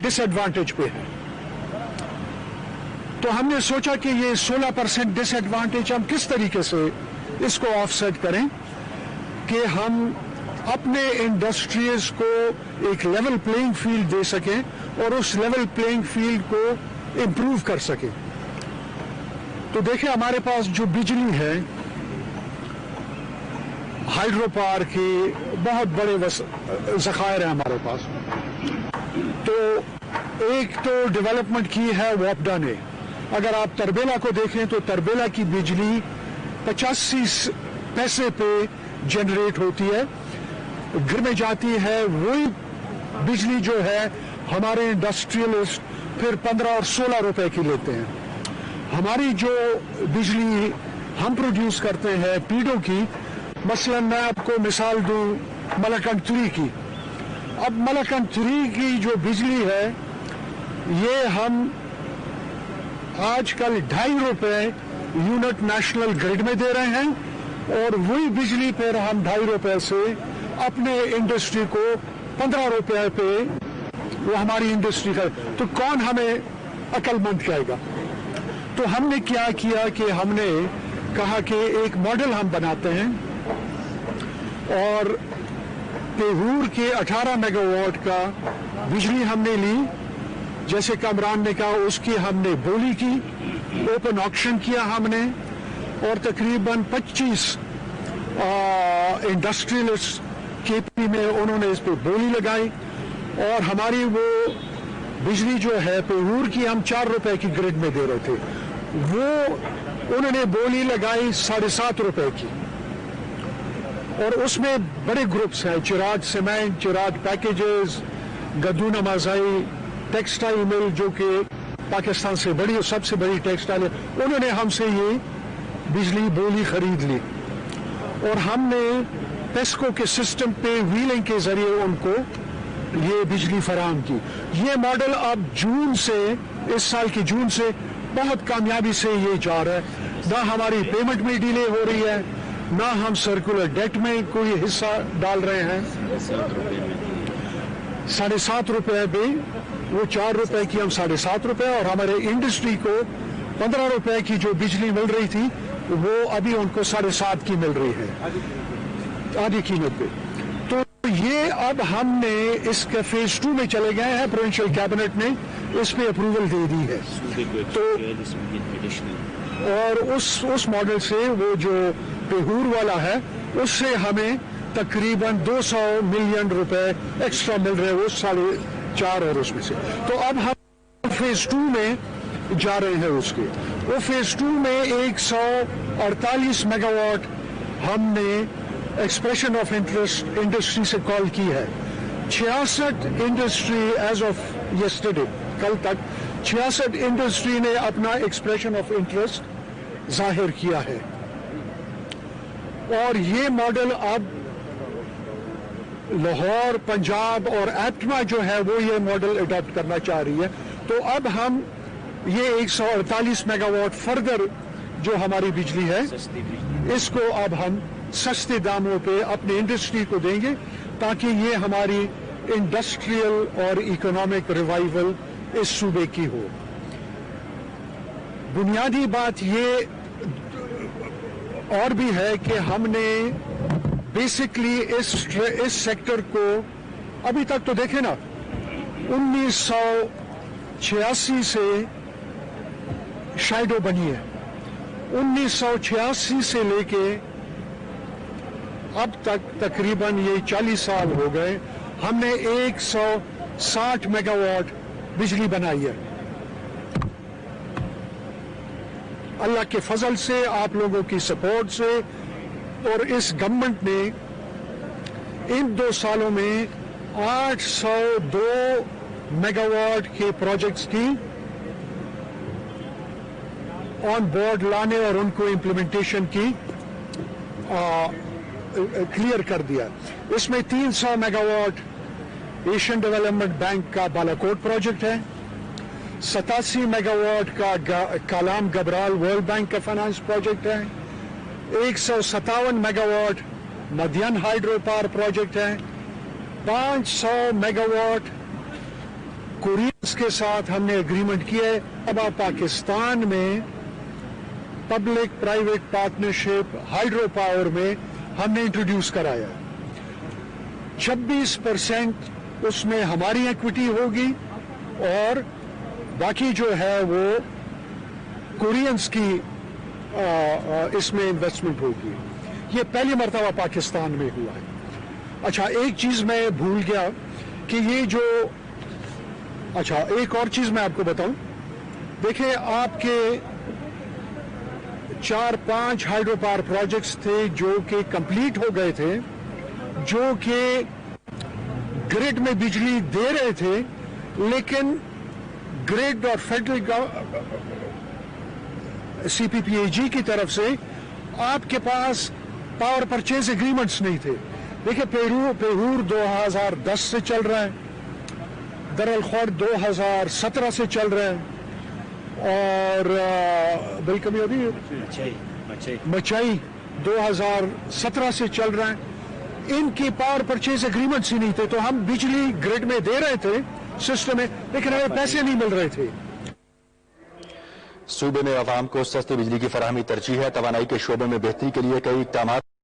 Disadvantage पे है। तो हमने सोचा कि ये 16% डिसएडवांटेज हम किस तरीके से इसको ऑफसेट करें कि हम अपने इंडस्ट्रीज को एक लेवल प्लेइंग फील्ड दे सकें और उस लेवल प्लेइंग फील्ड को इम्प्रूव कर सकें। तो देखें, हमारे पास जो बिजली है, हाइड्रो पावर की बहुत बड़े ज़खायर हैं हमारे पास। तो एक तो डेवलपमेंट की है वापडा ने। अगर आप तरबेला को देखें तो तरबेला की बिजली 85 पैसे पे जनरेट होती है, घर में जाती है। वही बिजली जो है हमारे इंडस्ट्रियलिस्ट फिर 15 और 16 रुपए की लेते हैं। हमारी जो बिजली हम प्रोड्यूस करते हैं पीडो की, मसलन मैं आपको मिसाल दूं मलकन 3 की। अब मलकन 3 की जो बिजली है ये हम आजकल 2.5 रुपए यूनिट नेशनल ग्रिड में दे रहे हैं और वही बिजली पर हम 2.5 रुपए से अपने इंडस्ट्री को 15 रुपए पे वो हमारी इंडस्ट्री का। तो कौन हमें अक्लमंद कहेगा? तो हमने क्या किया कि हमने कहा कि एक मॉडल हम बनाते हैं और पेहूर के 18 मेगावाट का बिजली हमने ली, जैसे कमरान ने कहा, उसकी हमने बोली की, ओपन ऑक्शन किया हमने और तकरीबन 25 इंडस्ट्रियलिस्ट केपी में उन्होंने इस पर बोली लगाई और हमारी वो बिजली जो है पेहूर की हम 4 रुपए की ग्रिड में दे रहे थे, वो उन्होंने बोली लगाई 7.5 रुपए की। और उसमें बड़े ग्रुप्स हैं, चिराग सीमेंट, चिराग पैकेजेस, गद्दू नमाज़ाई टेक्सटाइल मिल जो कि पाकिस्तान से बड़ी सबसे बड़ी टेक्सटाइल है, उन्होंने हमसे ये बिजली बोली खरीद ली और हमने पेस्को के सिस्टम पे व्हीलिंग के जरिए उनको ये बिजली फराहम की। ये मॉडल अब जून से, इस साल की जून से बहुत कामयाबी से ये जा रहा है। ना हमारी पेमेंट में डिले हो रही है, ना हम सर्कुलर डेट में कोई हिस्सा डाल रहे हैं। 7.5 रुपए पे वो 4 रुपए की हम 7.5 रुपए और हमारे इंडस्ट्री को 15 रुपए की जो बिजली मिल रही थी वो अभी उनको 7.5 की मिल रही है आधी कीमत पे। तो ये अब हमने इसके फेज 2 में चले गए हैं, प्रोविंशियल कैबिनेट ने इस पे अप्रूवल दे दी है। तो और उस मॉडल से वो जो पेहूर वाला है उससे हमें तकरीबन 200 मिलियन रुपए एक्स्ट्रा मिल रहे हैं, वो 4.5 और उसमें से। तो अब हम फेज 2 में जा रहे हैं उसके। वो फेज 2 में 148 मेगावाट हमने एक्सप्रेशन ऑफ इंटरेस्ट इंडस्ट्री से कॉल की है। 66 इंडस्ट्री एज ऑफ यस्टरडे, कल तक 66 इंडस्ट्री ने अपना एक्सप्रेशन ऑफ इंटरेस्ट जाहिर किया है और ये मॉडल अब लाहौर, पंजाब और एप्टमा जो है वो ये मॉडल अडॉप्ट करना चाह रही है। तो अब हम ये 148 मेगावाट फर्दर जो हमारी बिजली है इसको अब हम सस्ते दामों पे अपने इंडस्ट्री को देंगे ताकि ये हमारी इंडस्ट्रियल और इकोनॉमिक रिवाइवल इस सूबे की हो। बुनियादी बात ये और भी है कि हमने बेसिकली इस सेक्टर को अभी तक तो देखें ना, 1986 से शायदो बनी है, 1986 से लेके अब तक तकरीबन ये 40 साल हो गए, हमने 160 मेगावाट बिजली बनाई है। अल्लाह के फजल से, आप लोगों की सपोर्ट से और इस गवर्नमेंट ने इन 2 सालों में 802 मेगावाट के प्रोजेक्ट्स की ऑन बोर्ड लाने और उनको इम्प्लीमेंटेशन की क्लियर कर दिया। इसमें 300 मेगावाट एशियन डेवलपमेंट बैंक का बालाकोट प्रोजेक्ट है, 87 मेगावाट का कालाम गबराल वर्ल्ड बैंक का फाइनेंस प्रोजेक्ट है, 157 मेगावाट मध्यन हाइड्रो पावर प्रोजेक्ट है, 500 मेगावाट कोरियंस के साथ हमने एग्रीमेंट किया है। अब पाकिस्तान में public private partnership hydro power में हमने इंट्रोड्यूस कराया है। 26% उसमें हमारी इक्विटी होगी और बाकी जो है वो कोरियंस की इसमें इन्वेस्टमेंट होगी। ये पहली मर्तबा पाकिस्तान में हुआ है। अच्छा, एक चीज मैं भूल गया कि ये जो एक और चीज मैं आपको बताऊं। देखिए, आपके 4-5 हाइड्रो पावर प्रोजेक्ट्स थे जो कि कंप्लीट हो गए थे, जो कि ग्रिड में बिजली दे रहे थे, लेकिन ग्रिड और फेडरल CPPAG की तरफ से आपके पास पावर परचेज एग्रीमेंट्स नहीं थे। देखिए, पेहूर 2010 से चल रहा है, दरअल-खौर 2017 से चल रहा है और बिल्कुल अभी मचाई 2017 से चल रहा है। इनकी पावर परचेज एग्रीमेंट्स ही नहीं थे, तो हम बिजली ग्रिड में दे रहे थे सिस्टम में, लेकिन हमें पैसे नहीं मिल रहे थे। सूबे में अवाम को सस्ती बिजली की फराहमी तरजीह है। तवानाई के शोबे में बेहतरी के लिए कई इक़दाम